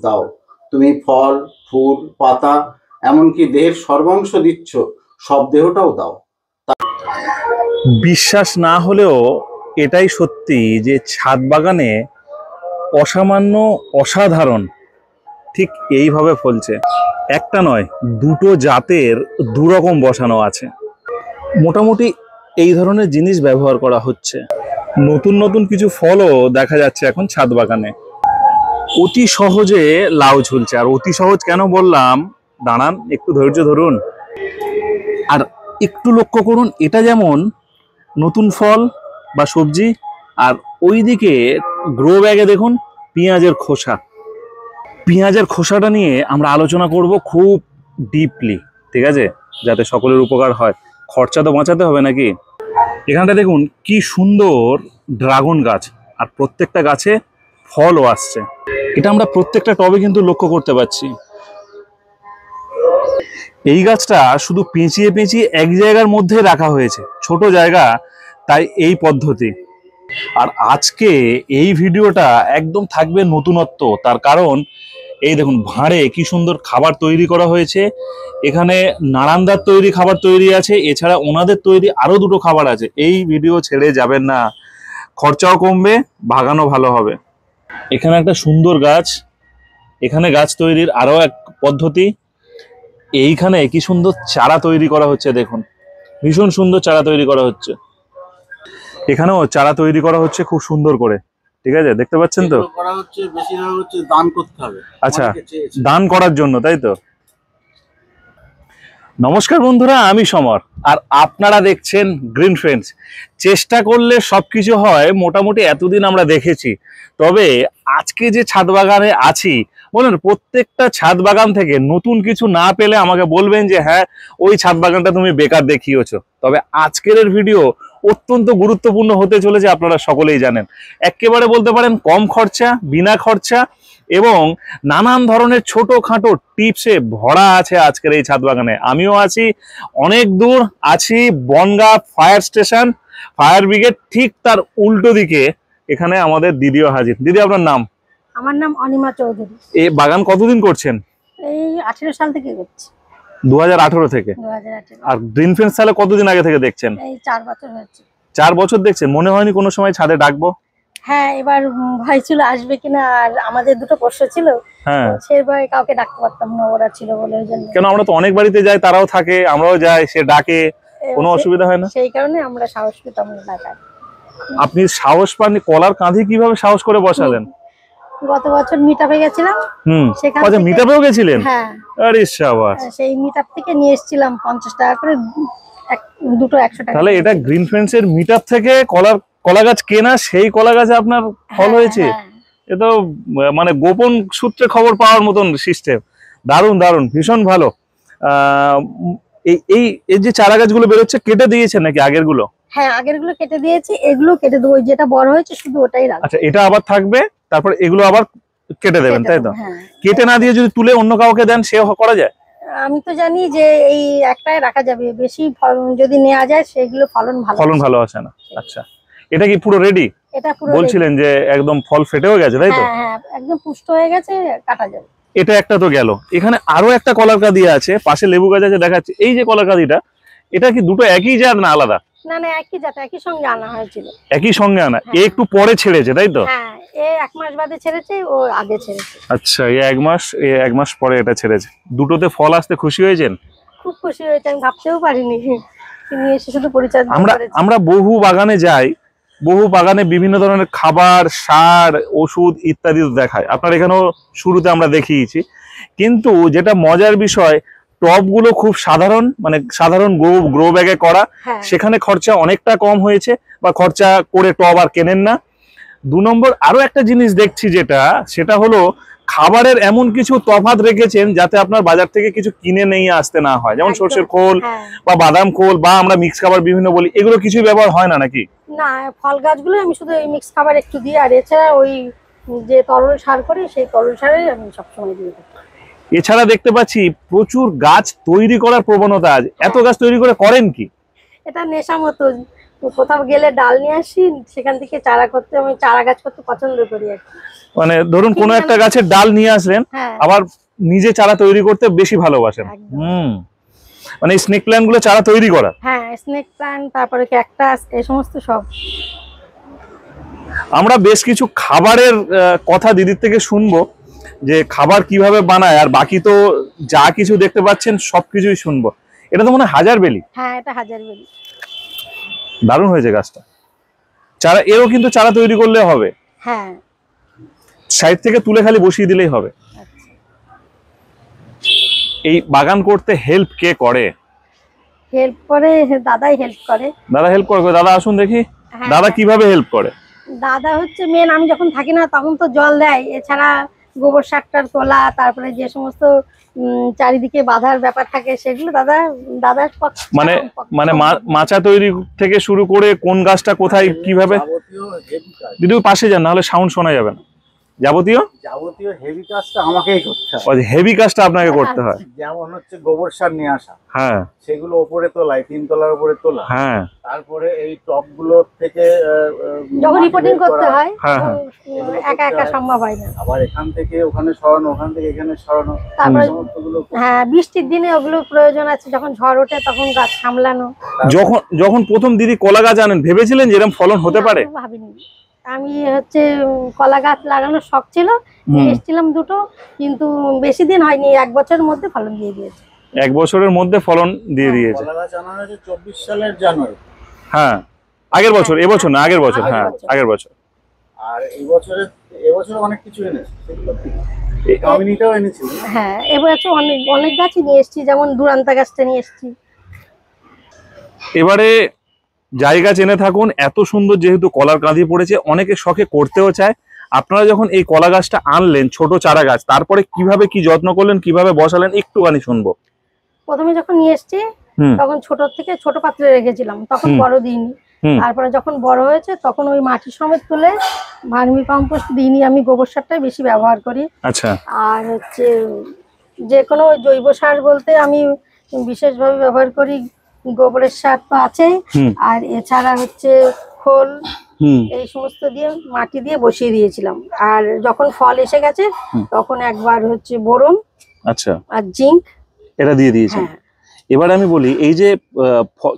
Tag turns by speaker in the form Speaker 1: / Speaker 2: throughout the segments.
Speaker 1: দাও। তুমি ফল, ফুল, পাতা, এমনকি দেহের সর্বাংশ দিচ্ছ, সব দেহটাও দাও।
Speaker 2: বিশ্বাস না হলেও এটাই সত্যি যে ছাদ বাগানে অসামান্য, অসাধারণ ঠিক এইভাবে ফলছে। একটা নয়, দুটো জাতের দুরকম বসানো আছে। মোটামুটি এই ধরনের জিনিস ব্যবহার করা হচ্ছে। নতুন নতুন কিছু ফলও দেখা যাচ্ছে এখন ছাদ বাগানে। অতি সহজে লাউ ঝুলছে। আর অতি সহজ কেন বললাম, দাঁড়ান একটু ধৈর্য ধরুন আর একটু লক্ষ্য করুন। এটা যেমন নতুন ফল বা সবজি, আর ওইদিকে গ্রো ব্যাগে দেখুন পেঁয়াজের খোসা। পেঁয়াজের খোসাটা নিয়ে আমরা আলোচনা করব খুব ডিপলি, ঠিক আছে, যাতে সকলের উপকার হয়। খরচা তো বাঁচাতে হবে নাকি। এখানটা দেখুন কি সুন্দর ড্রাগন গাছ, আর প্রত্যেকটা গাছে ফলও আসছে। এটা আমরা প্রত্যেকটা টবে কিন্তু লক্ষ্য করতে পারছি। এই গাছটা শুধু পেঁচিয়ে পেঁচিয়ে এক জায়গার মধ্যে রাখা হয়েছে, ছোট জায়গা, তাই এই পদ্ধতি। আর আজকে এই ভিডিওটা একদম থাকবে নতুনত্ব। তার কারণ এই দেখুন ভাঁড়ে কি সুন্দর খাবার তৈরি করা হয়েছে। এখানে নারান্দার তৈরি খাবার তৈরি আছে, এছাড়া ওনাদের তৈরি আরো দুটো খাবার আছে। এই ভিডিও ছেড়ে যাবেন না, খরচাও কমবে, বাগানও ভালো হবে। এখানে একটা সুন্দর গাছ, এখানে গাছ তৈরির আরো এক পদ্ধতি। এইখানে কি সুন্দর চারা তৈরি করা হচ্ছে, দেখুন ভীষণ সুন্দর চারা তৈরি করা হচ্ছে। এখানেও চারা তৈরি করা হচ্ছে খুব সুন্দর করে, ঠিক আছে, দেখতে পাচ্ছেন তো।
Speaker 1: করা হচ্ছে বেশিরভাগ হচ্ছে দান করতে হবে।
Speaker 2: আচ্ছা, দান করার জন্য, তাই তো। নমস্কার বন্ধুরা, আমি সমর আর আপনারা দেখছেন গ্রিন ফ্রেন্ডস। চেষ্টা করলে সবকিছু হয়, মোটামুটি এতদিন আমরা দেখেছি। তবে আজকে যে ছাদ বাগানে আছি, বলেন প্রত্যেকটা ছাদ বাগান থেকে নতুন কিছু না পেলে আমাকে বলবেন যে হ্যাঁ ওই ছাদ বাগানটা তুমি বেকার দেখিয়েছো। তবে আজকের ভিডিও অত্যন্ত গুরুত্বপূর্ণ হতে চলেছে, আপনারা সকলেই জানেন। একেবারে বলতে পারেন কম খরচা, বিনা খরচা এবং নানান ধরনের ছোটখাটো টিপসে ভরা আছে আজকের এই ছাদ বাগানে। আমিও আছি, অনেক দূর আছি Bangaon fire station, fire brigade, ঠিক তার উল্টো দিকে এখানে আমাদের দিদিও হাজির। দিদি, আপনার নাম?
Speaker 3: আমার নাম অনিমা চৌধুরী।
Speaker 2: এই বাগান কতদিন করছেন?
Speaker 3: এই 18 সাল থেকে করছি।
Speaker 2: 2018 থেকে?
Speaker 3: 2018।
Speaker 2: আর গ্রিন ফ্রেন্ডস তাহলে কতদিন আগে থেকে দেখছেন?
Speaker 3: এই 4 বছর হয়েছে।
Speaker 2: 4 বছর দেখছেন। মনে হয়নি কোনো সময় ছাদে ডাকবো?
Speaker 3: হ্যাঁ, এবার ভয় ছিল আসবে কিনা, আর আমাদের দুটো পোষ্য ছিল,
Speaker 2: হ্যাঁ,
Speaker 3: সেই ভয়ে কাউকে ডাকতে পারতাম না, ওরা ছিল বলে। ওই জন্য
Speaker 2: কেন, আমরা তো অনেক বাড়িতে যাই, তারাও থাকে, আমরাও যাই, সে ডাকে, কোনো অসুবিধা হয় না।
Speaker 3: সেই কারণে আমরা সাহস পেতাম না ডাকার।
Speaker 2: আপনি সাহস পাননি? কলার কাঁধে কিভাবে সাহস করে বসালেন?
Speaker 3: গত বছর মিটআপে গেছিলাম। সেখান
Speaker 2: আচ্ছা,
Speaker 3: থেকে
Speaker 2: মিটআপেও গেছিলেন?
Speaker 3: হ্যাঁ।
Speaker 2: আরে শাবাশ।
Speaker 3: সেই মিটআপ থেকে নিয়ে এসেছিলাম 50 টাকা করে দুটো, 100 টাকা।
Speaker 2: তাহলে এটা গ্রিন ফ্রেন্ডস এর মিটআপ থেকে কলা গাছ কেনা, সেই কলা গাছে আপনার ফল হয়েছে। এ তো মানে গোপন সূত্রে খবর পাওয়ার মতন সিস্টেম। দারুণ দারুণ, ভীষণ ভালো। এই যে চারা গাছগুলো বেরোচ্ছে, কেটে দিয়েছেন নাকি আগের গুলো?
Speaker 3: হ্যাঁ, আগের গুলো কেটে দিয়েছি, এগুলো কেটে দেবো। যেটা বড় হয়েছে শুধু ওটাই রাখবো।
Speaker 2: আচ্ছা, এটা আবার থাকবে, তারপর এগুলো আবার কেটে দেবেন, তাই তো?
Speaker 3: হ্যাঁ।
Speaker 2: কেটে না দিয়ে যদি তুলে অন্য কাউকে দেন, সেও করা যায়?
Speaker 3: আমি তো জানি যে এই একটাই রাখা যাবে, বেশি যদি নেওয়া যায় সেগুলো ফলন ভালো
Speaker 2: আসে না। আচ্ছা, এটা কি পুরো রেডি?
Speaker 3: এটা পুরো
Speaker 2: বলছিলেন যে একদম ফল ফেটেও গেছে, তাই তো?
Speaker 3: হ্যাঁ, একদম পুষ্ট হয়ে গেছে, কাটা যাবে।
Speaker 2: এটা একটা তো গেল। এখানে আরো একটা কলার কাঁদি আছে, পাশে লেবু গাছ আছে দেখাচ্ছে। এই যে কলার কাঁদিটা, এটা কি দুটো একই জাত না আলাদা?
Speaker 3: না না, একই জাত, একই সঙ্গে আনা হয়েছিল।
Speaker 2: একই সঙ্গে আনা? এ একটু পরে ছেড়েছে, তাই তো?
Speaker 3: হ্যাঁ, এ 1 মাস বাদে ছেড়েছে, ও আগে ছেড়েছে।
Speaker 2: আচ্ছা, এ 1 মাস পরে এটা ছেড়েছে। দুটোতে ফল আসতে খুশি হয়েছেন?
Speaker 3: খুব খুশি হয়েছে, আমি ভাবতেও পারিনি। তিনি এসে শুধু পরিচর্যা করেছে।
Speaker 2: আমরা বহু বাগানে যাই, বহু বাগানে বিভিন্ন ধরনের খাবার, সার, ওষুধ ইত্যাদি দেখায়। আপনার এখানেও শুরুতে আমরা দেখিয়েছি। কিন্তু যেটা মজার বিষয়, টবগুলো খুব সাধারণ, মানে সাধারণ গ্রো ব্যাগে করা। সেখানে খরচা অনেকটা কম হয়েছে, বা খরচা করে টব আর কেনেন না। 2 নম্বর আরো একটা জিনিস দেখছি, সেটা হলো খাবারের এমন কিছু তফাৎ রেখেছেন যাতে আপনার বাজার থেকে কিছু কিনে নিয়ে আসতে না হয়। যেমন সর্ষের খোল বা বাদাম খোল, বা আমরা মিক্স খাবার বিভিন্ন বলি, এগুলো কিছু ব্যবহার হয় না নাকি?
Speaker 3: না, ফল গাছগুলো আমি শুধু এই মিক্স খাবার একটু দিই, আর এছাড়া ওই যে তরল সার করি, সেই তরল সারে আমি সবসময় দিয়ে দিই।
Speaker 2: এছাড়া দেখতে পাচ্ছি প্রচুর গাছ তৈরি করার প্রবণতা আছে। এত গাছ তৈরি করেন কি?
Speaker 3: এটা নেশা মতো, কোথাও গেলে ডাল নিয়ে আসি, সেখান থেকে চারা করতে, আমি চারা গাছ করতে পছন্দ করি আর কি।
Speaker 2: মানে ধরুন কোনো একটা গাছের ডাল নিয়ে আসলেন,
Speaker 3: হ্যাঁ
Speaker 2: আবার নিজে চারা তৈরি করতে বেশি ভালোবাসেন।
Speaker 3: একদম।
Speaker 2: মানে স্নেক প্ল্যান্ট গুলো চারা তৈরি করা।
Speaker 3: হ্যাঁ, স্নেক প্ল্যান্ট, তারপরে ক্যাকটাস, এই সমস্ত সব।
Speaker 2: আমরা বেশ কিছু খাবারের কথা দিদির থেকে শুনবো, যে খাবার কিভাবে বানায়, আর বাকি তো যা কিছু দেখতে পাচ্ছেন সবকিছুই শুনবো। এটা তো মনে হয় হাজারবেলি।
Speaker 3: হ্যাঁ, এটা হাজারবেলি।
Speaker 2: দারুণ হয়েছে গাছটা। চারা এরও কিন্তু চারা তৈরি করলে হবে,
Speaker 3: হ্যাঁ,
Speaker 2: সাইড থেকে তুলে খালি বসিয়ে দিলেই হবে।
Speaker 3: আচ্ছা।
Speaker 2: এই বাগান করতে হেল্প কে করে?
Speaker 3: হেল্প করে দাদাই হেল্প করে।
Speaker 2: দাদা হেল্প করে? দাদা আসুন দেখি,
Speaker 3: হ্যাঁ,
Speaker 2: দাদা কিভাবে হেল্প করে?
Speaker 3: দাদা হচ্ছে মেন, আমি যখন থাকি না তখন তো জল দেয়, এছাড়া গোবর সারটার তোলা, তারপরে যে সমস্ত চারিদিকে বাধার ব্যাপার থাকে সেগুলো দাদার
Speaker 2: মানে মানে মাচা তৈরি থেকে শুরু করে কোন গাছটা কোথায় কিভাবে।
Speaker 1: যাবতীয় হেভি কাজ,
Speaker 2: দিদি পাশে যান, নাহলে সাউন্ড শোনা যাবে না। যাবতীয়
Speaker 1: হেভি কাজটা আমাকেই করতে হয়।
Speaker 2: হেভি কাজটা আপনাকে করতে হয়।
Speaker 1: যেমন হচ্ছে গোবর সার নিয়ে আসা,
Speaker 2: হ্যাঁ
Speaker 1: সেগুলো উপরে তোলাই, 3 তলার উপরে তোলা।
Speaker 2: হ্যাঁ
Speaker 1: তারপরে এই টপ গুলোর থেকে
Speaker 3: যখন রিপোর্টিং করতে হয়
Speaker 2: হ্যাঁ, হ্যাঁ।
Speaker 3: একা একা সম্ভব হয় না।
Speaker 1: আবার এখান থেকে ওখানে সরানো, ওখান থেকে এখানে সরানো,
Speaker 3: তারপরে
Speaker 1: সমস্তগুলো।
Speaker 3: হ্যাঁ, বৃষ্টির দিনে ওগুলো প্রয়োজন আছে, যখন ঝড় ওঠে তখন গাছ সামলানো।
Speaker 2: যখন প্রথম দিদি কলা গাছ আনেন, ভেবেছিলেন যে এরকম ফলন হতে পারে?
Speaker 3: আমি ভাবিনি। আমি হচ্ছে কলা গাছ লাগানোর শখ ছিল, এসেছিলাম দুটো, কিন্তু বেশি দিন হয়নি, 1 বছরের মধ্যে ফলন দিয়ে দিয়েছে।
Speaker 2: 1 বছরের মধ্যে ফলন দিয়ে দিয়েছে।
Speaker 1: কলা গাছ আনা হয়েছে 24 সালের জানুয়ারি।
Speaker 2: হ্যাঁ, আগের বছর, এবছর না, আগের বছর। হ্যাঁ, আগের বছর।
Speaker 1: আর এবছরে অনেক কিছু এনেছে, সেগুলো কামিনীটাও এনেছিল।
Speaker 3: হ্যাঁ, এবছর অনেক গাছই নিয়ে এসেছি, যেমন দুরান্তা গাছটা নিয়ে এসেছি।
Speaker 2: এবারে জায়গা চেনে থাকুন, এত সুন্দর যেহেতু কলার কাঁধি পড়েছে, অনেকে শখে করতেও চায়। আপনারা যখন এই কলা গাছটা আনলেন, ছোট চারা গাছ, তারপরে কিভাবে কি যত্ন করলেন, কিভাবে বসালেন, একটুখানি শুনবো।
Speaker 3: প্রথমে যখন নিয়ে এসেছি তখন ছোট থেকে ছোট পাত্রে রেখেছিলাম, তখন বড় দিইনি। তারপরে যখন বড় হয়েছে তখন ওই মাটি সমেত তুলে ভার্মি কম্পোস্ট দিইনি, আমি গোবর সারটাই বেশি ব্যবহার করি।
Speaker 2: আচ্ছা।
Speaker 3: আর হচ্ছে যে কোনো জৈব সার বলতে আমি বিশেষভাবে ব্যবহার করি গোবরের সার তো আছেই, আর এছাড়া হচ্ছে খোল, এই সমস্ত দিয়ে মাটি দিয়ে বসিয়ে দিয়েছিলাম। আর যখন ফল এসে গেছে তখন একবার হচ্ছে বোরন,
Speaker 2: আচ্ছা,
Speaker 3: আর জিঙ্ক
Speaker 2: এটা দিয়ে দিয়েছেন। এবার আমি বলি, এই যে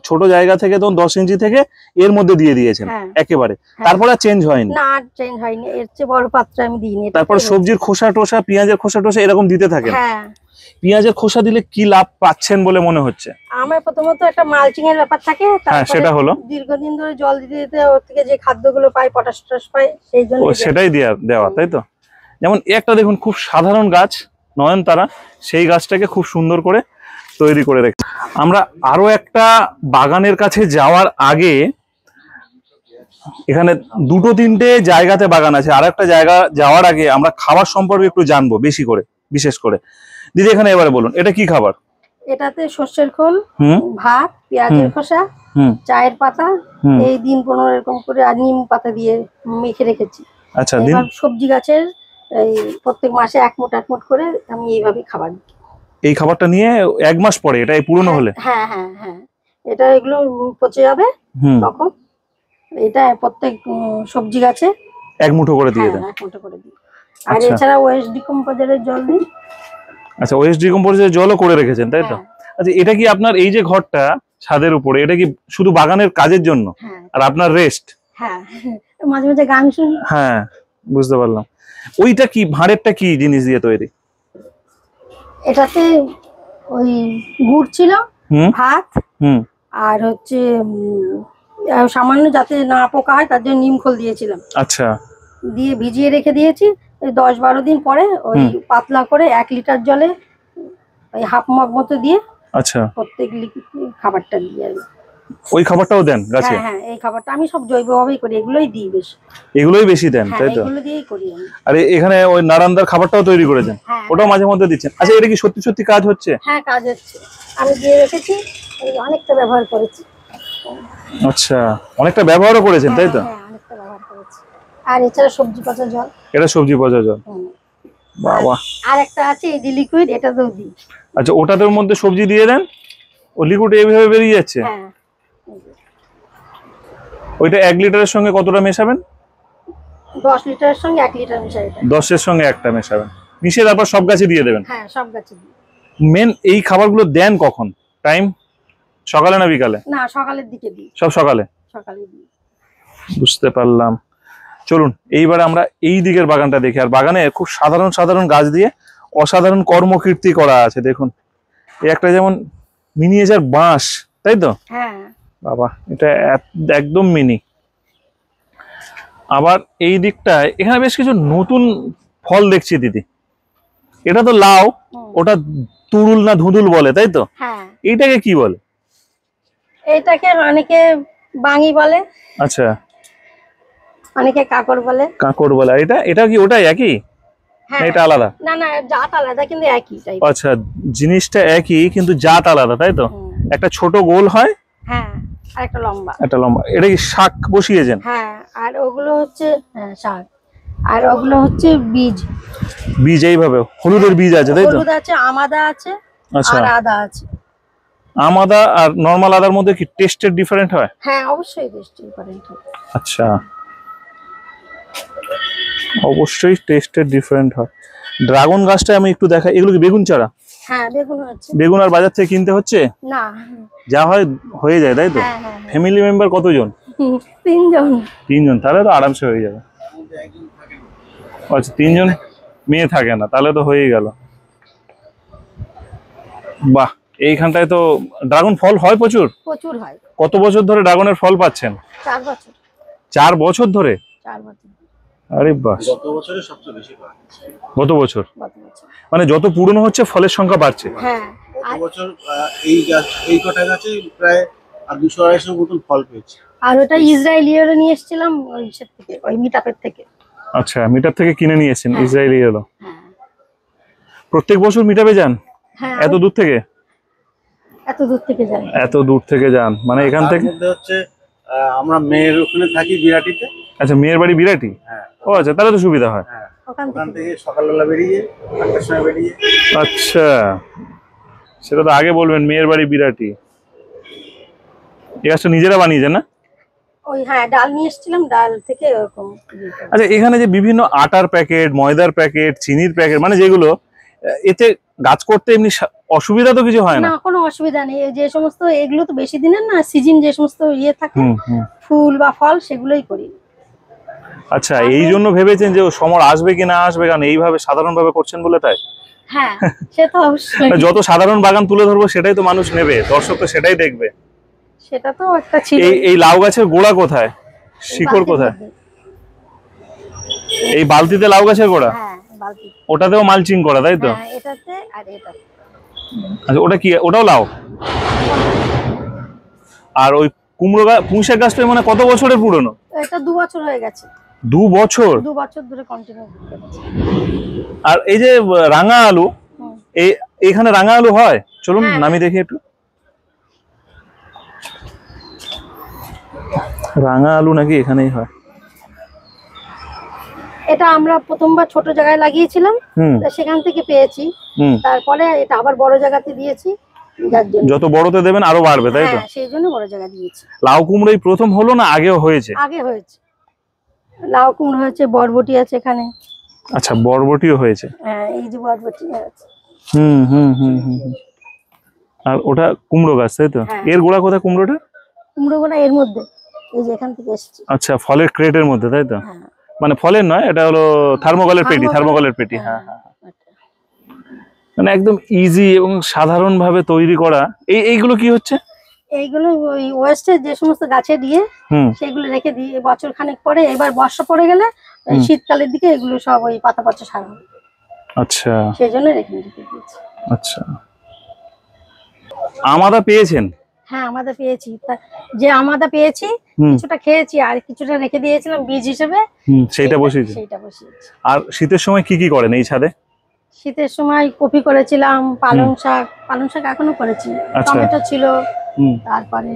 Speaker 2: ছোট জায়গা থেকে তখন 10 ইঞ্চি থেকে এর মধ্যে দিয়ে দিয়েছেন একেবারে, তারপরে চেঞ্জ হয়নি?
Speaker 3: না, চেঞ্জ হয়নি, এর চেয়ে বড় পাত্রে আমি দিইনি।
Speaker 2: তারপর সবজির খোসা টোসা, পেঁয়াজের খোসা টোসা এরকম দিতে থাকেন?
Speaker 3: হ্যাঁ।
Speaker 2: পেঁয়াজের খোসা দিলে কি লাভ পাচ্ছেন বলে মনে হচ্ছে?
Speaker 3: আমার প্রথমত একটা মালচিং এর ব্যাপার থাকে,
Speaker 2: সেটা হলো
Speaker 3: দীর্ঘদিন ধরে জল দিতে দিতে ওর থেকে যে খাদ্যগুলো পাই, পটাশ টটাশ পাই, সেই জন্য
Speaker 2: সেটাই দেওয়া, তাই তো? যেমন একটা দেখুন, খুব সাধারণ গাছ নয়নতারা, সেই গাছটাকে খুব সুন্দর করে তৈরি করে রেখে। আমরা আরো একটা বাগানের কাছে যাওয়ার আগে, এখানে 2-3টে জায়গাতে বাগান আছে, আর একটা জায়গা যাওয়ার আগে আমরা খাবার সম্পর্কে একটু জানবো বেশি করে, বিশেষ করে। দিদি এখানে এবারে বলুন, এটা কি খাবার?
Speaker 3: এটাতে সর্ষের খোল, ভাত, পেঁয়াজের খোসা, চায়ের পাতা, এই 15 এরকম করে, আর নিম পাতা দিয়ে মেখে রেখেছি।
Speaker 2: আচ্ছা।
Speaker 3: সবজি গাছের এই প্রত্যেক মাসে 1 মুঠ করে আমি এইভাবে খাবার দিই।
Speaker 2: এই খাবারটা নিয়ে 1 মাস পরে এটা পুরনো হলে?
Speaker 3: হ্যাঁ হ্যাঁ হ্যাঁ, এটা এগুলো পচে যাবে তখন। এটা প্রত্যেক সবজি গাছে
Speaker 2: 1 মুঠো করে দিয়ে দেন?
Speaker 3: 1 মুঠো করে দিই। আর এছাড়া ওয়েস্ট ডিকম্পোজারের জল দিই।
Speaker 2: আচ্ছা, ওয়েস্ট ডিকম্পোজারের জলও করে রেখেছেন, তাই তো? আচ্ছা, এটা কি আপনার এই যে ঘরটা ছাদের উপরে, এটা কি শুধু বাগানের কাজের জন্য আর আপনার রেস্ট?
Speaker 3: হ্যাঁ, মাঝে মাঝে গান শুনি।
Speaker 2: হ্যাঁ, বুঝতে পারলাম। ওইটা কি, ভাঁড়েরটা কি জিনিস দিয়ে তৈরি?
Speaker 3: এটাতে ওই গুড় ছিল, ভাত, আর হচ্ছে সামান্য যাতে না পোকা হয় তার জন্য নিম খোল দিয়েছিলাম।
Speaker 2: আচ্ছা।
Speaker 3: দিয়ে ভিজিয়ে রেখে দিয়েছি, 10-12 দিন পরে ওই পাতলা করে 1 লিটার জলে ওই হাফ মগ মতো দিয়ে,
Speaker 2: আচ্ছা,
Speaker 3: প্রত্যেক খাবারটা দিয়ে।
Speaker 2: ওই খাবারটাও দেন গাছে?
Speaker 3: হ্যাঁ, এই খাবারটা আমি সব জৈবভাবেই করি, এগুলোই দিই বেশি।
Speaker 2: এগুলোই বেশি দেন, তাই তো?
Speaker 3: এগুলো দিয়েই করি আমি।
Speaker 2: আর এখানে ওই নারান্দার খাবারটাও তৈরি করেছেন, ওটাও মাঝে মধ্যে দিচ্ছেন? আচ্ছা, এটা কি সত্যি সত্যি কাজ হচ্ছে?
Speaker 3: হ্যাঁ, কাজ হচ্ছে, আমি দিয়ে রেখেছি, অনেকটা ব্যবহার করেছি।
Speaker 2: আচ্ছা, অনেকটা ব্যবহারও করেছেন, তাই তো?
Speaker 3: হ্যাঁ, অনেকটা ব্যবহার করেছি। আর এছাড়া সবজি পচা জল।
Speaker 2: এটা সবজি পচা জল? বাবা।
Speaker 3: আর একটা আছে এই যে লিকুইড, এটা তো দিই।
Speaker 2: আচ্ছা, ওটার মধ্যে সবজি দিয়ে দেন, ও লিকুইড এইভাবে বেরিয়ে যাচ্ছে?
Speaker 3: হ্যাঁ।
Speaker 2: ওইটা 1 লিটারের সঙ্গে কতটা মেশাবেন?
Speaker 3: 10 লিটারের সঙ্গে 1 লিটার মিশাই এটা।
Speaker 2: 10-এর সঙ্গে 1টা মেশাবেন, মিশিয়ে তারপর সব গাছে দিয়ে দেবেন।
Speaker 3: হ্যাঁ, সব গাছে দিই।
Speaker 2: মেন এই খাবারগুলো দেন কখন? টাইম সকালে না বিকালে?
Speaker 3: না, সকালের দিকে দিই।
Speaker 2: সব সকালে?
Speaker 3: সকালে দিই।
Speaker 2: বুঝতে পারলাম। চলুন এইবার আমরা এই দিকের বাগানটা দেখি। আর বাগানে খুব সাধারণ সাধারণ গাছ দিয়ে অসাধারণ কর্মকীর্তি করা আছে। দেখুন এই একটা যেমন মিনিয়েচার বাঁশ, তাই তো?
Speaker 3: হ্যাঁ
Speaker 2: বাবা, এটা একদম মিনি। আবার এই দিকটায় এখানে বেশ কিছু নতুন ফল দেখছি দিদি। এটা তো লাউ, ওটা তুরুল না ধুঁদুল বলে, তাই তো?
Speaker 3: হ্যাঁ।
Speaker 2: এইটাকে কি বলে?
Speaker 3: এটাকে অনেকে বাঙি বলে,
Speaker 2: আচ্ছা,
Speaker 3: অনেকে কাকড় বলে।
Speaker 2: কাঁকড় বলে। এটা কি ওটাই একই?
Speaker 3: হ্যাঁ,
Speaker 2: এটা আলাদা?
Speaker 3: না না, জাত আলাদা কিন্তু একই টাইপ।
Speaker 2: আচ্ছা, জিনিসটা একই কিন্তু জাত আলাদা, তাই তো? একটা ছোট গোল হয়,
Speaker 3: হ্যাঁ, আর একটা লম্বা।
Speaker 2: একটা লম্বা। এটা কি শাক বসিয়েছেন?
Speaker 3: হ্যাঁ, আর ওগুলো হচ্ছে শাক, আর ওগুলো হচ্ছে বীজ।
Speaker 2: বীজ এইভাবে হলুদের বীজ আছে, তাই তো?
Speaker 3: হলুদ আছে, আমাদা আছে,
Speaker 2: আচ্ছা,
Speaker 3: আর আদা আছে।
Speaker 2: আমাদা আর নরমাল আদার মধ্যে কি টেস্টের ডিফারেন্ট হয়?
Speaker 3: হ্যাঁ, অবশ্যই ডিফারেন্ট হয়।
Speaker 2: আচ্ছা, অবশ্যই টেস্টের ডিফারেন্ট হয়। ড্রাগন গাছটা আমি একটু দেখাই। এগুলো কি বেগুন চারা?
Speaker 3: হ্যাঁ, বেগুন হচ্ছে।
Speaker 2: বেগুন আর বাজার থেকে কিনতে হচ্ছে
Speaker 3: না?
Speaker 2: যা হয় হয়ে যায়, তাই তো?
Speaker 3: হ্যাঁ হ্যাঁ।
Speaker 2: ফ্যামিলি মেম্বার কতজন?
Speaker 3: 3 জন।
Speaker 2: 3 জন, তাহলে তো আরামসে হয়ে যাবে। আচ্ছা, 3 জন মেয়ে থাকে না, তাহলে তো হয়েই গেল। বাহ, এইখানটায় তো ড্রাগন ফল হয় প্রচুর?
Speaker 3: প্রচুর হয়।
Speaker 2: কত বছর ধরে ড্রাগনের ফল পাচ্ছেন?
Speaker 3: 4 বছর।
Speaker 2: 4 বছর ধরে?
Speaker 3: 4 বছর।
Speaker 2: আরে বাহ,
Speaker 1: গত বছরে সবচেয়ে বেশি পাওয়া গেছে।
Speaker 2: গত বছর?
Speaker 3: গত বছর।
Speaker 2: মানে যত পুরনো হচ্ছে ফলের সংখ্যা বাড়ছে?
Speaker 3: হ্যাঁ,
Speaker 1: গত বছর এই কটা গাছে প্রায় 200-250 মতন ফল পেয়েছে।
Speaker 3: আর ওটা ইসরায়েলিয়ারে নিয়ে এসেছিলাম ওই থেকে, ওই মিটআপের থেকে।
Speaker 2: আচ্ছা, মিটআপ থেকে কিনে নিয়ে এসেছেন?
Speaker 3: হ্যাঁ।
Speaker 2: ইসরায়েলি এলো।
Speaker 3: হ্যাঁ
Speaker 2: প্রত্যেক বছর মিটআপে যান?
Speaker 3: হ্যাঁ,
Speaker 2: এত দূর থেকে?
Speaker 3: এত দূর থেকে যাই।
Speaker 2: এত দূর থেকে যান মানে এখান
Speaker 1: তার
Speaker 2: থেকে?
Speaker 1: মধ্যে হচ্ছে আমরা মেয়ের ওখানে থাকি বিরাটিতে।
Speaker 2: আচ্ছা, মেয়ের বাড়ি বিরাটি?
Speaker 1: হ্যাঁ।
Speaker 2: ও আচ্ছা, তাহলে তো সুবিধা হয়।
Speaker 1: হ্যাঁ,
Speaker 3: ওখান
Speaker 1: ওখান
Speaker 3: থেকে।
Speaker 1: থেকে সকালবেলা বেরিয়ে 8টার সময় বেরিয়ে।
Speaker 2: আচ্ছা, সেটা তো আগে বলবেন। মেয়ের বাড়ি বিরাটি। এই গাছটা নিজেরা বানিয়েছেন না?
Speaker 3: ওই হ্যাঁ, ডাল নিয়ে এসেছিলাম, ডাল থেকে ওরকম।
Speaker 2: আচ্ছা, এখানে যে বিভিন্ন আটার প্যাকেট, ময়দার প্যাকেট, চিনির প্যাকেট, মানে যেগুলো, এতে গাছ করতে এমনি অসুবিধা তো কিছু হয় না?
Speaker 3: না, কোনো অসুবিধা নেই। যে সমস্ত এগুলো তো বেশি দিনের না, সিজন যে সমস্ত ইয়ে থাকে ফুল বা ফল, সেগুলোই করি।
Speaker 2: আচ্ছা, এই জন্য ভেবেছেন যে সমর আসবে কি না আসবে, কারণ এইভাবে সাধারণ ভাবে করছেন বলে, তাই?
Speaker 3: হ্যাঁ, সে তো অবশ্যই।
Speaker 2: যত সাধারণ বাগান তুলে ধরবো সেটাই তো মানুষ নেবে, দর্শক তো সেটাই দেখবে।
Speaker 3: সেটা তো একটা ছিল।
Speaker 2: এই লাউ গাছের গোড়া কোথায়, শিকড় কোথায়? এই বালতিতে লাউ গাছের গোড়া?
Speaker 3: হ্যাঁ, বালতি।
Speaker 2: ওটাতেও মালচিং করা, তাই তো?
Speaker 3: হ্যাঁ, এটাতে আর এটাতে।
Speaker 2: আচ্ছা, ওটা কি, ওটাও লাউ? আর ওই কুমড়ো গাছ, পুঁইশাক গাছটা মানে কত বছরের পুরনো?
Speaker 3: এটা 2 বছর হয়ে গেছে।
Speaker 2: 2 বছর?
Speaker 3: 2 বছর ধরে কন্টিনিউ করছি।
Speaker 2: আর এই যে রাঙা আলু, এখানে রাঙা আলু হয়? চলুন
Speaker 3: হ্যাঁ।
Speaker 2: নামি দেখি একটু। রাঙা আলু নাকি এখানেই হয়?
Speaker 3: এটা আমরা প্রথমবার ছোট জায়গায় লাগিয়েছিলাম, সেখান থেকে পেয়েছি। তারপরে এটা আবার বড় জায়গাতে দিয়েছি, যার জন্য।
Speaker 2: যত বড়তে দেবেন আরো বাড়বে, তাই তো?
Speaker 3: হ্যাঁ, সেই জন্য বড় জায়গা দিয়েছি।
Speaker 2: লাউ কুমড়োই প্রথম হলো না আগেও হয়েছে?
Speaker 3: আগে হয়েছে, লাউ কুমড়ো হয়েছে, বরবটি আছে এখানে।
Speaker 2: আচ্ছা, বরবটিও হয়েছে?
Speaker 3: হ্যাঁ, এই যে বরবটি আছে।
Speaker 2: হুম হুম হুম হুম। আর ওটা কুমড়ো গাছ, তাই তো?
Speaker 3: হ্যাঁ।
Speaker 2: এর গোড়া কোথায় কুমড়োটা?
Speaker 3: কুমড়ো গোনা এর মধ্যে, এই যে এখান থেকে এসেছে।
Speaker 2: আচ্ছা, ফলের ক্রেটের মধ্যে, তাই তো?
Speaker 3: হ্যাঁ।
Speaker 2: মানে ফলের নয়, এটা হলো থার্মোকলের পেটি। থার্মোকলের পেটি, হ্যাঁ হ্যাঁ। মানে একদম ইজি এবং সাধারণ ভাবে তৈরি করা। এইগুলো কি হচ্ছে?
Speaker 3: এইগুলো ওই ওয়েস্টে যে সমস্ত গাছে দিয়ে সেগুলো রেখে দিয়ে বছর খানেক পরে, এবার বর্ষা পড়ে গেলে শীতকালের দিকে এগুলো সব ওই পাতা পচা সার হবে।
Speaker 2: আচ্ছা,
Speaker 3: সেই জন্য রেখে দিয়েছি।
Speaker 2: আচ্ছা, আমাদা পেয়েছেন?
Speaker 3: হ্যাঁ, আমাদের পেয়েছি। যে আমাদা পেয়েছি, কিছুটা খেয়েছি, আর কিছুটা রেখে দিয়েছিলাম বীজ হিসেবে।
Speaker 2: সেইটা বসিয়েছি। আর শীতের সময় কি কি করেন এই ছাদে?
Speaker 3: শীতের সময় কপি করেছিলাম, পালং শাক এখনো করেছি, টমেটো ছিল, তারপরে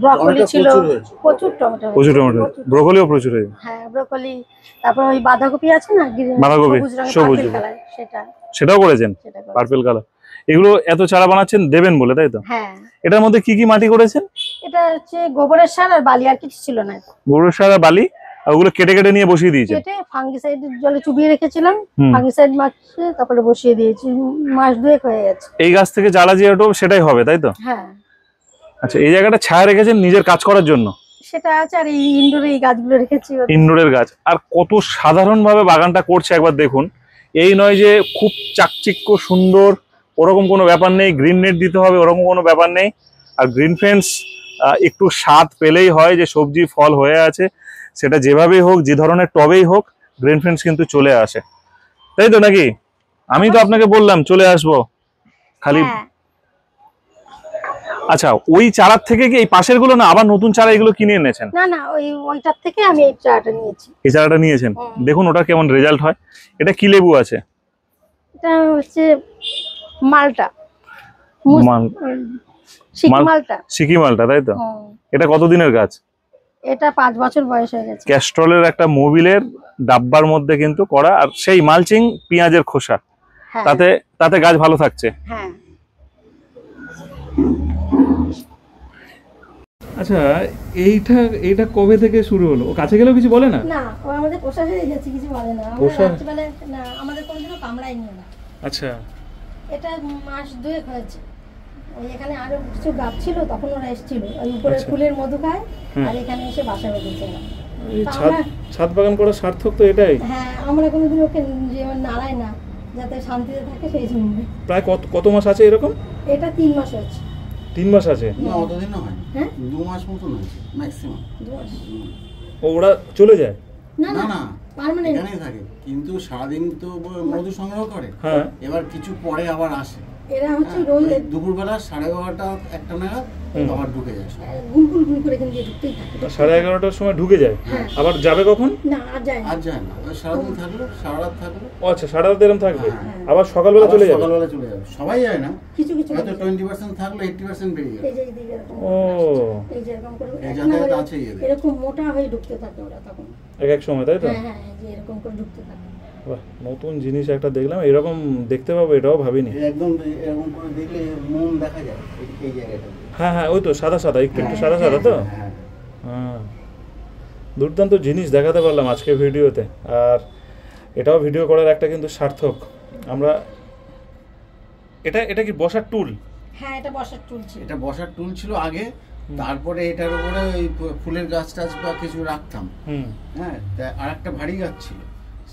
Speaker 3: ব্রকলি ছিল, প্রচুর টমেটো।
Speaker 2: ব্রকলিও প্রচুর হয়েছে?
Speaker 3: হ্যাঁ, ব্রকলি। তারপর ওই বাঁধাকপি আছে না,
Speaker 2: বাঁধাকপি সবুজ,
Speaker 3: সেটাও
Speaker 2: সেটাও করেছেন? Purple colour. এগুলো এত চারা বানাচ্ছেন দেবেন বলে, তাই তো?
Speaker 3: হ্যাঁ,
Speaker 2: এটার মধ্যে কি কি মাটি করেছেন?
Speaker 3: এটা হচ্ছে গোবরের সার আর বালি, আর কিছু ছিল না।
Speaker 2: গোবরের সার আর বালি, আর ওগুলো কেটে কেটে নিয়ে বসিয়ে দিয়েছেন?
Speaker 3: কেটে ফাঙ্গিসাইড জলে চুবিয়ে রেখেছিলাম, ফাঙ্গিসাইড মাখিয়ে তারপরে বসিয়ে দিয়েছি, মাস দুয়েক হয়ে গেছে।
Speaker 2: এই গাছ থেকে চারা যে ওঠো সেটাই হবে, তাই তো?
Speaker 3: হ্যাঁ।
Speaker 2: আচ্ছা, এই জায়গাটা ছায়া রেখেছেন নিজের কাজ করার জন্য?
Speaker 3: সেটা আছে, আর এই ইনডোরে এই গাছগুলো রেখেছি।
Speaker 2: ইনডোরের গাছ। আর কত সাধারণভাবে বাগানটা করছে একবার দেখুন। এই নয় যে খুব চাকচিক্য সুন্দর, ওরকম কোনো ব্যাপার নেই, গ্রিন নেট দিতে হবে ওরকম কোনো ব্যাপার নেই। আর গ্রিন ফেন্স একটু স্বাদ পেলেই হয় যে সবজি ফল হয়ে আছে, সেটা যেভাবেই হোক, যে ধরনের টবেই হোক, গ্রিন ফেন্স কিন্তু চলে আসে, তাই তো নাকি? আমি তো আপনাকে বললাম চলে আসবো খালি। আচ্ছা, ওই চারার থেকে কি এই পাশের গুলো না আবার নতুন চারা এগুলো কিনে এনেছেন?
Speaker 3: না না, ওইটার থেকে আমি এই চারাটা নিয়েছি।
Speaker 2: এই চারাটা নিয়েছেন, দেখুন ওটা কেমন রেজাল্ট হয়। এটা কি লেবু আছে?
Speaker 3: এটা হচ্ছে মালটা,
Speaker 2: সিকি মালটা, তাই তো? এটা কতদিনের গাছ?
Speaker 3: এটা 5 বছর বয়স হয়ে গেছে।
Speaker 2: ক্যাস্ট্রলের একটা মোবিলের ডাব্বার মধ্যে কিন্তু করা, আর সেই মালচিং পেঁয়াজের খোসা, তাতে তাতে গাছ ভালো থাকছে।
Speaker 3: হ্যাঁ।
Speaker 2: আচ্ছা, এইটা কবে থেকে শুরু হলো? ও কাছে গেলেও কিছু বলে না?
Speaker 3: না, ও আমাদের পোষা হয়ে গেছে, কিছু বলে না। না, আমাদের কোনোদিনও কামড়ায় নিয়ে না।
Speaker 2: আচ্ছা,
Speaker 3: এটা মাস দুয়েক হয়েছে। ওই এখানে আরো কিছু গাছ ছিল, তখন ওরা এসেছিল, ওই উপরে ফুলের মধু খায়, আর এখানে এসে বাসা বেঁধেছে।
Speaker 2: ছাদ বাগান করা সার্থক তো এটাই।
Speaker 3: হ্যাঁ, আমরা কোনোদিন ওকে যেমন নাড়াই না, যাতে শান্তিতে থাকে সেই জন্য।
Speaker 2: প্রায় কত মাস আছে এরকম?
Speaker 3: এটা 3 মাস হয়েছে।
Speaker 2: 3 মাস আছে?
Speaker 1: না, অতদিন না হয়। হ্যাঁ, 2 মাস মতো হয়েছে ম্যাক্সিমাম।
Speaker 3: 2 মাস।
Speaker 2: ওরা চলে যায়?
Speaker 3: না না, পার্মানেন্ট
Speaker 1: এখানেই থাকে, কিন্তু সারাদিন তো মধু সংগ্রহ করে।
Speaker 2: হ্যাঁ,
Speaker 1: এবার কিছু পরে আবার আসে।
Speaker 3: এরা হচ্ছে রোজ
Speaker 1: দুপুরবেলা 11:30 1টা নাগাদ আবার ঢুকে যায়,
Speaker 3: গুল করে কিন্তু ঢুকতেই থাকে।
Speaker 2: 11:30টার সময় ঢুকে যায়, আবার যাবে কখন?
Speaker 3: না, আর যায় না।
Speaker 1: ওই সারাদিন থাকলো, সারা রাত থাকলো।
Speaker 2: ও আচ্ছা, সারা রাত এরকম থাকবে, আবার সকালবেলা চলে যাবে?
Speaker 1: সকালবেলা চলে যাবে, সবাই যায় না,
Speaker 3: কিছু
Speaker 1: হয়তো 20% থাকলো, 80% বেরিয়ে যাবে।
Speaker 3: ও, এই যেরকম করে এরকম মোটা হয়ে ঢুকতে থাকে ওরা তখন
Speaker 2: এক সময়, তাই তো?
Speaker 3: হ্যাঁ, যে এরকম করে ঢুকতে থাকে।
Speaker 2: বাহ, নতুন জিনিস একটা দেখলাম, এরকম দেখতে পাবো এটাও ভাবিনি।
Speaker 1: একদম এরকম করে দেখলে মন দেখা যায় এই জায়গাটা।
Speaker 2: হ্যাঁ, ওই তো সাদা সাদা, একটু সাদা সাদা তো। হ্যাঁ, দুর্দান্ত জিনিস দেখাতে পারলাম আজকে ভিডিওতে। আর এটাও ভিডিও করার একটা কিন্তু সার্থক। আমরা এটা কি বসার টুল?
Speaker 3: হ্যাঁ, এটা বসার টুল ছিল।
Speaker 1: এটা বসার টুল ছিল আগে, তারপরে এটার উপরে ওই ফুলের গাছ টাছ বা কিছু রাখতাম। হ্যাঁ, আর একটা ভারী গাছ ছিল,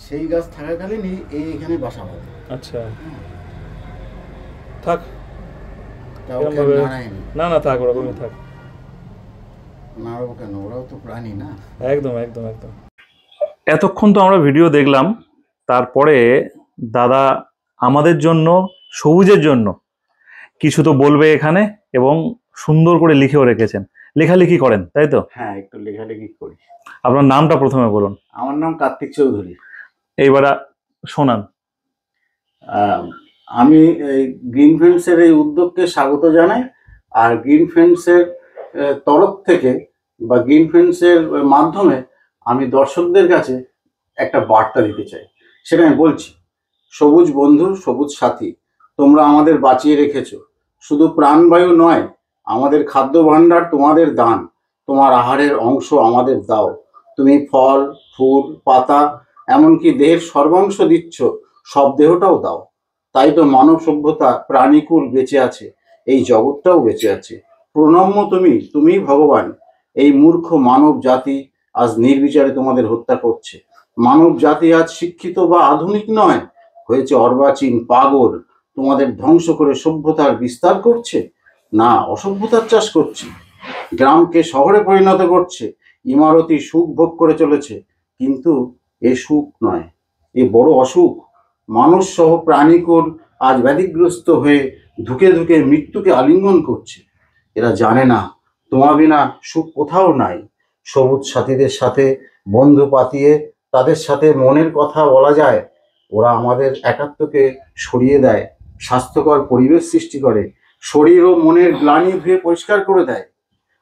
Speaker 1: সেই গাছ থাকাকালীন এখানে বাসা বাঁধে।
Speaker 2: আচ্ছা, থাক, না থাক, ওরকমই থাক।
Speaker 1: নাড়াবো কেন, ওরাও তো প্রাণী না।
Speaker 2: একদম। এতক্ষণ তো আমরা ভিডিও দেখলাম, তারপরে দাদা আমাদের জন্য, সবুজের জন্য কিছু তো বলবে এখানে, এবং সুন্দর করে লিখেও রেখেছেন। লেখালেখি করেন, তাই তো?
Speaker 1: হ্যাঁ, একটু লেখালেখি করি।
Speaker 2: আপনার নামটা প্রথমে বলুন।
Speaker 1: আমার নাম কার্তিক চৌধুরী।
Speaker 2: এইবার শোনান।
Speaker 1: আমি এই গ্রিন ফ্রেন্ডসের এই উদ্যোগকে স্বাগত জানাই। আর গ্রিন ফ্রেন্ডসের তরফ থেকে বা গ্রিন ফ্রেন্ডসের মাধ্যমে আমি দর্শকদের কাছে একটা বার্তা দিতে চাই। সেটা আমি বলছি, সবুজ বন্ধু, সবুজ সাথী, তোমরা আমাদের বাঁচিয়ে রেখেছো। শুধু প্রাণবায়ু নয়, আমাদের খাদ্য ভাণ্ডার তোমাদের দান, তোমার আহারের অংশ আমাদের দাও। তুমি ফল, ফুল, পাতা, এমনকি দেহের সর্বাংশ দিচ্ছ, সব দেহটাও দাও। তাই তো মানব সভ্যতা, প্রাণীকুল বেঁচে আছে, এই জগৎটাও বেঁচে আছে। প্রণম্য তুমি ভগবান। এই মূর্খ মানব জাতি আজ নির্বিচারে তোমাদের হত্যা করছে। মানব জাতি আজ শিক্ষিত বা আধুনিক নয়, হয়েছে অর্বাচীন, পাগল। তোমাদের ধ্বংস করে সভ্যতার বিস্তার করছে না, অসভ্যতার চাষ করছে। গ্রামকে শহরে পরিণত করছে, ইমারতি সুখ ভোগ করে চলেছে। কিন্তু এ সুখ নয়, এ বড় অসুখ। মানুষ সহ প্রাণীকুল আজ ব্যাধিগ্রস্ত হয়ে ধুকে ধুকে মৃত্যুকে আলিঙ্গন করছে। এরা জানে না তোমার বিনা সুখ কোথাও নাই। সবুজ সাথীদের সাথে বন্ধু পাতিয়ে তাদের সাথে মনের কথা বলা যায়। ওরা আমাদের একাত্মকে সরিয়ে দেয়, স্বাস্থ্যকর পরিবেশ সৃষ্টি করে, শরীর ও মনের গ্লানি ধুয়ে পরিষ্কার করে দেয়।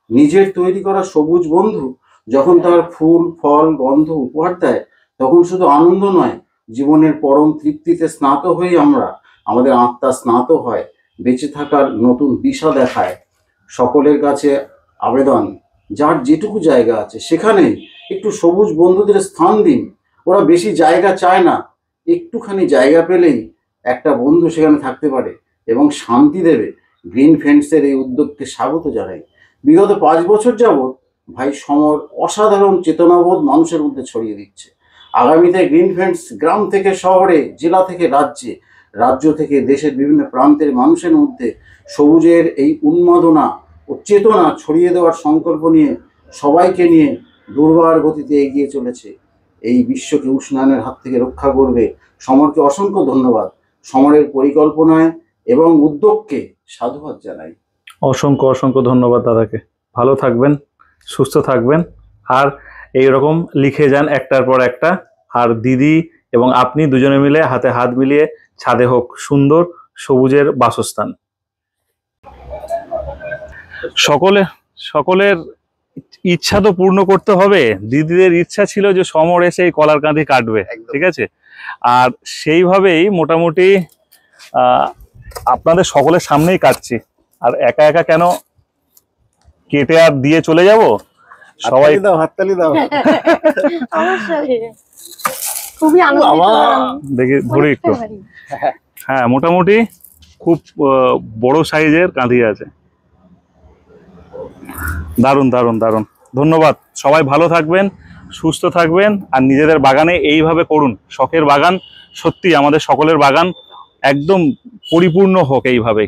Speaker 1: নিজের তৈরি করা সবুজ বন্ধু যখন তার ফুল, ফল, গন্ধ উপহার দেয়, তখন শুধু আনন্দ নয়, জীবনের পরম তৃপ্তিতে স্নাত হই আমরা। আমাদের আত্মা স্নাত হয়, বেঁচে থাকার নতুন দিশা দেখায়। সকলের কাছে আবেদন, যার যেটুকু জায়গা আছে সেখানে একটু সবুজ বন্ধুদের স্থান দিন। ওরা বেশি জায়গা চায় না, একটুখানি জায়গা পেলেই একটা বন্ধু সেখানে থাকতে পারে এবং শান্তি দেবে। গ্রিন ফ্রেন্ডসের এই উদ্যোগকে স্বাগত জানাই। বিগত 5 বছর যাবৎ ভাই সমর অসাধারণ চেতনাবোধ মানুষের মধ্যে ছড়িয়ে দিচ্ছে। আগামীতে গ্রিন ফ্রেন্ডস গ্রাম থেকে শহরে, জেলা থেকে রাজ্যে, রাজ্য থেকে দেশের বিভিন্ন প্রান্তের মানুষের মধ্যে সবুজের এই উন্মাদনা ও চেতনা ছড়িয়ে দেওয়ার সংকল্প নিয়ে সবাইকে নিয়ে দুর্বার গতিতে এগিয়ে চলেছে। এই বিশ্বকে উষ্ণায়নের হাত থেকে রক্ষা করবে। সমরকে অসংখ্য ধন্যবাদ। সমরের পরিকল্পনায় এবং উদ্যোগকে সাধুবাদ জানাই।
Speaker 2: অসংখ্য অসংখ্য ধন্যবাদ দাদাকে। ভালো থাকবেন, সুস্থ থাকবেন, আর এইরকম লিখে যান একটার পর একটা। আর দিদি এবং আপনি দুজনে মিলে হাতে হাত মিলিয়ে ছাদে হোক সুন্দর সবুজের বাসস্থান। সকলের ইচ্ছা তো পূর্ণ করতে হবে। দিদিদের ইচ্ছা ছিল যে সমর এসে এই কলার কাঁধি কাটবে, ঠিক আছে? আর সেইভাবেই মোটামুটি আপনাদের সকলের সামনেই কাটছি। আর একা একা কেন কেটে আর দিয়ে চলে যাব? সবাই
Speaker 1: দাও, হাততালি দাও।
Speaker 3: অবশ্যই খুবই আনন্দিত হলাম।
Speaker 2: দেখি ধরে একটু। হ্যাঁ, মোটামুটি খুব বড় সাইজের কাঁধি আছে। দারুণ দারুণ দারুণ। ধন্যবাদ। সবাই ভালো থাকবেন, সুস্থ থাকবেন, আর নিজেদের বাগানে এইভাবে করুন। শখের বাগান, সত্যি আমাদের সকলের বাগান একদম পরিপূর্ণ হোক এইভাবে।